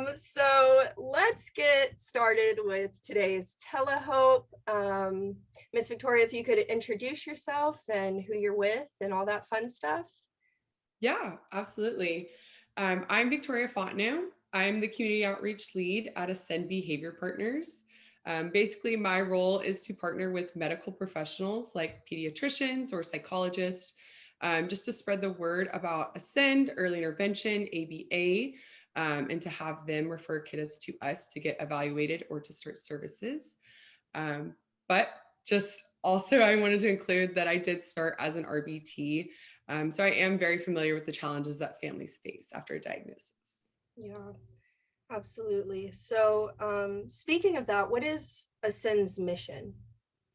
So let's get started with today's telehope. Miss Victoria, if you could introduce yourself and who you're with and all that fun stuff. Yeah, absolutely. I'm Victoria Fontenot. I'm the community outreach lead at Ascend Behavior Partners. Basically, my role is to partner with medical professionals like pediatricians or psychologists, just to spread the word about Ascend, early intervention, ABA, and to have them refer kiddos to us to get evaluated or to start services. Um, but just also, I wanted to include that I did start as an RBT. So I am very familiar with the challenges that families face after a diagnosis. Yeah, absolutely. So, speaking of that, what is Ascend's mission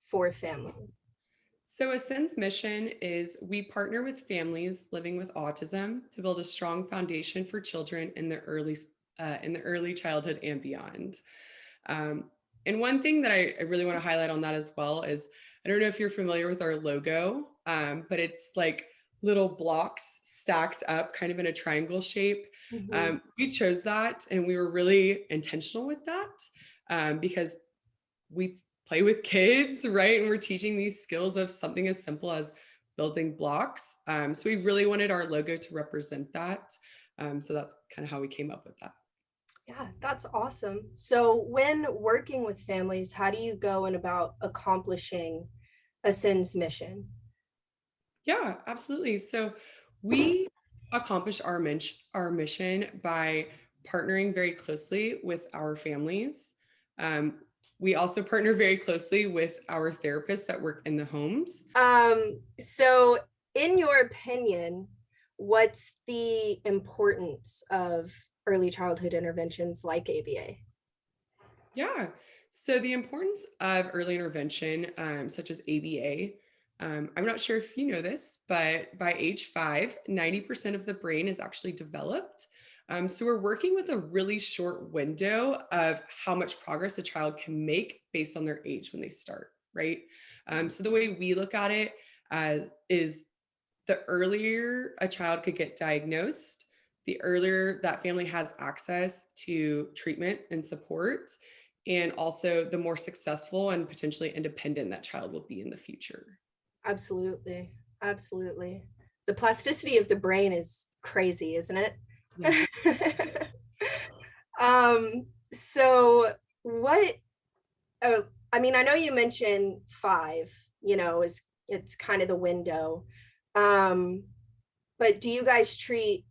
for families? So Ascend's mission is we partner with families living with autism to build a strong foundation for children in the early childhood and beyond. Um, and one thing that I really want to highlight on that as well is I don't know if you're familiar with our logo, but it's like little blocks stacked up kind of in a triangle shape. Mhm. We chose that and we were really intentional with that because we play with kids, right? And we're teaching these skills of something as simple as building blocks. So we really wanted our logo to represent that. So that's kind of how we came up with that. Yeah, that's awesome. So, when working with families, how do you go and about accomplishing Ascend's mission? Yeah, absolutely. So we accomplish our mission by partnering very closely with our families. Um, we also partner very closely with our therapists that work in the homes. So in your opinion, what's the importance of early childhood interventions like ABA? Yeah. So the importance of early intervention, such as ABA, I'm not sure if you know this, but by age 5, 90% of the brain is actually developed. So we're working with a really short window of how much progress a child can make based on their age when they start, right? So the way we look at it is the earlier a child could get diagnosed, the earlier that family has access to treatment and support, and also the more successful and potentially independent that child will be in the future. Absolutely. Absolutely. The plasticity of the brain is crazy, isn't Yes. it? So what oh, I mean, I know you mentioned 5, is it's kind of the window. Um, But do you guys treat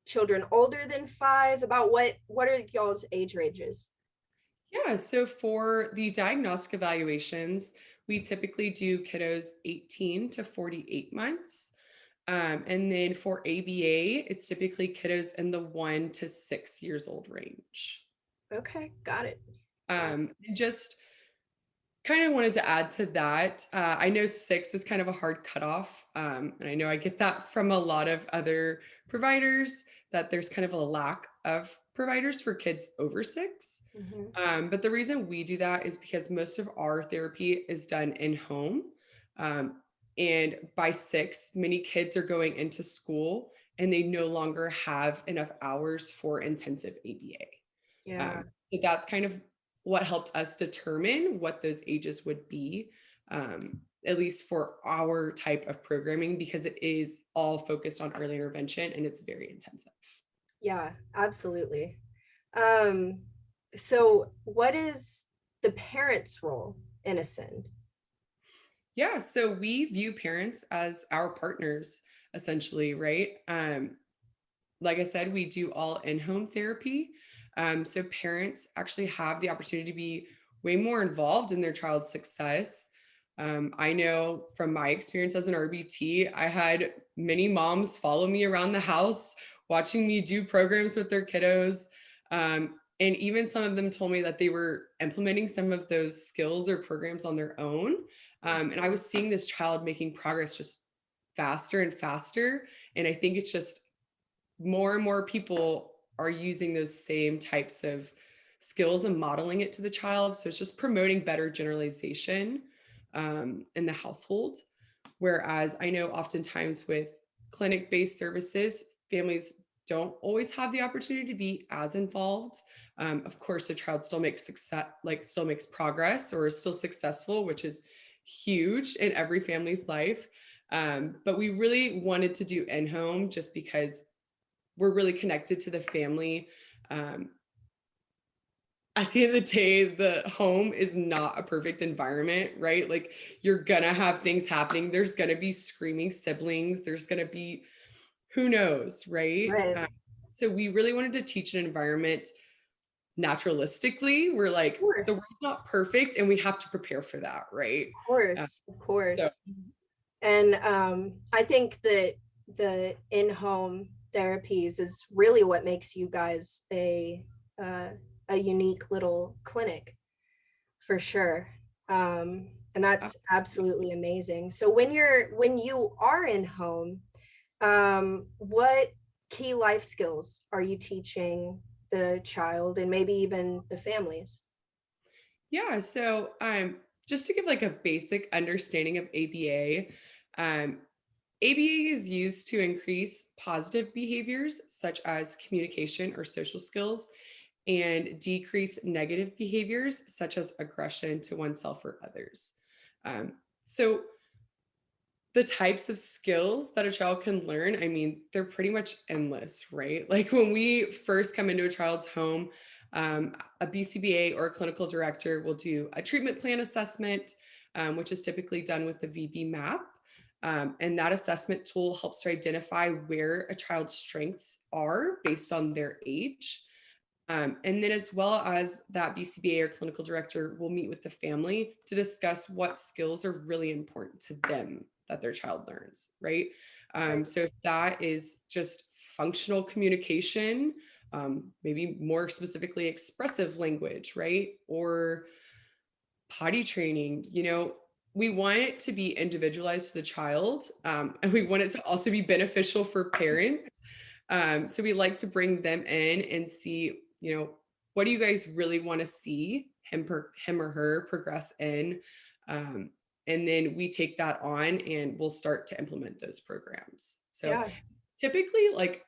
children older than 5? About what are y'all's age ranges? Yeah, so for the diagnostic evaluations, we typically do kiddos 18 to 48 months. And then for ABA, it's typically kiddos in the 1 to 6 years old range. Okay, got it. Got And just kind of wanted to add to that. I know 6 is kind of a hard cutoff. And I know I get that from a lot of other providers that there's kind of a lack of providers for kids over 6. it. Mhm. But the reason we do that is because most of our therapy is done in home. Um, and by 6, many kids are going into school and they no longer have enough hours for intensive ABA. Yeah, So that's kind of what helped us determine what those ages would be, at least for our type of programming, because it is all focused on early intervention and it's very intensive. yeah, absolutely. Um, so what is the parent's role in Ascend? Yeah, so we view parents as our partners, essentially, right? Like I said, we do all in-home therapy. So parents actually have the opportunity to be way more involved in their child's success. I know from my experience as an RBT, I had many moms follow me around the house, watching me do programs with their kiddos. And even some of them told me that they were implementing some of those skills or programs on their own. And I was seeing this child making progress just faster and faster. And I think it's just more and more people are using those same types of skills and modeling it to the child. So it's just promoting better generalization in the household. Whereas I know oftentimes with clinic based services, families don't always have the opportunity to be as involved. Of course, a child still makes success, like still makes progress or is still successful, which is huge in every family's life. But we really wanted to do in home just because we're really connected to the family. Um, at the end of the day, the home is not a perfect environment, right? Like you're gonna have things happening. There's gonna be screaming siblings. There's gonna be who knows, right? Right. So we really wanted to teach an environment naturalistically. We're Of like the course. world's not perfect, and we have to prepare for that, right? Of Uh, course. Of so course. And I think that the in-home therapies is really what makes you guys uh, a unique little clinic for sure. And that's absolutely amazing. So when you are in home, what key life skills are you teaching the child and maybe even the families? yeah, so just to give like a basic understanding of ABA, um, ABA is used to increase positive behaviors such as communication or social skills and decrease negative behaviors such as aggression to oneself or others. So the types of skills that a child can learn, I mean, they're pretty much endless, right? Like when we first come into a child's home, a BCBA or a clinical director will do a treatment plan assessment, which is typically done with the VB map. And that assessment tool helps to identify where a child's strengths are based on their age. And then, as well as that BCBA or clinical director will meet with the family to discuss what skills are really important to them that their child learns, right? Right. So, if that is just functional communication, maybe more specifically expressive language, right? Or potty training, we want it to be individualized to the child, and we want it to also be beneficial for parents. So we like to bring them in and see, what do you guys really want to see him or her progress in? Um, and then we take that on and we'll start to implement those programs. So Yeah. typically, like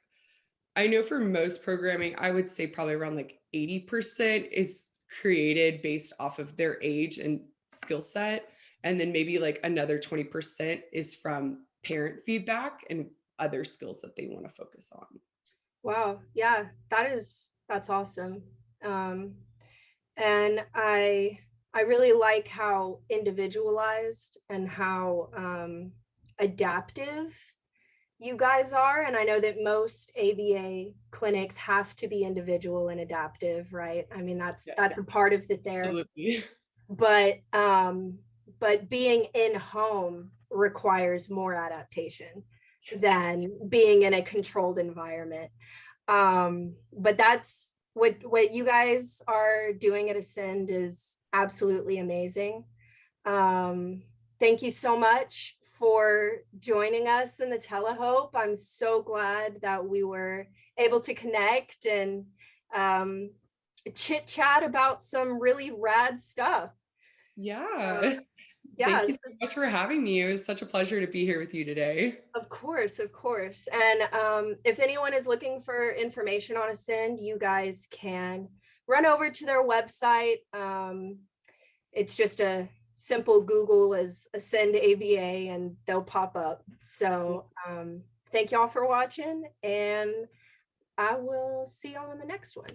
I know for most programming, I would say probably around like 80% is created based off of their age and skill set. And then maybe like another 20% is from parent feedback and other skills that they want to focus on. Wow. Yeah, that's awesome. Um, and I really like how individualized and how adaptive you guys are. And I know that most ABA clinics have to be individual and adaptive, right? I mean, that's Yes, a part of the therapy. absolutely. But being in home requires more adaptation Yes. than being in a controlled environment. But that's what you guys are doing at Ascend is absolutely amazing. um Thank you so much for joining us in the telehope. I'm so glad that we were able to connect and um chit chat about some really rad stuff. Yeah. Yeah, Thank you this so is, much for having me. It was such a pleasure to be here with you today. of course, of course. And if anyone is looking for information on Ascend, you guys can run over to their website. It's just a simple Google as Ascend ABA and they'll pop up. So thank y'all for watching, and I will see y'all in the next one.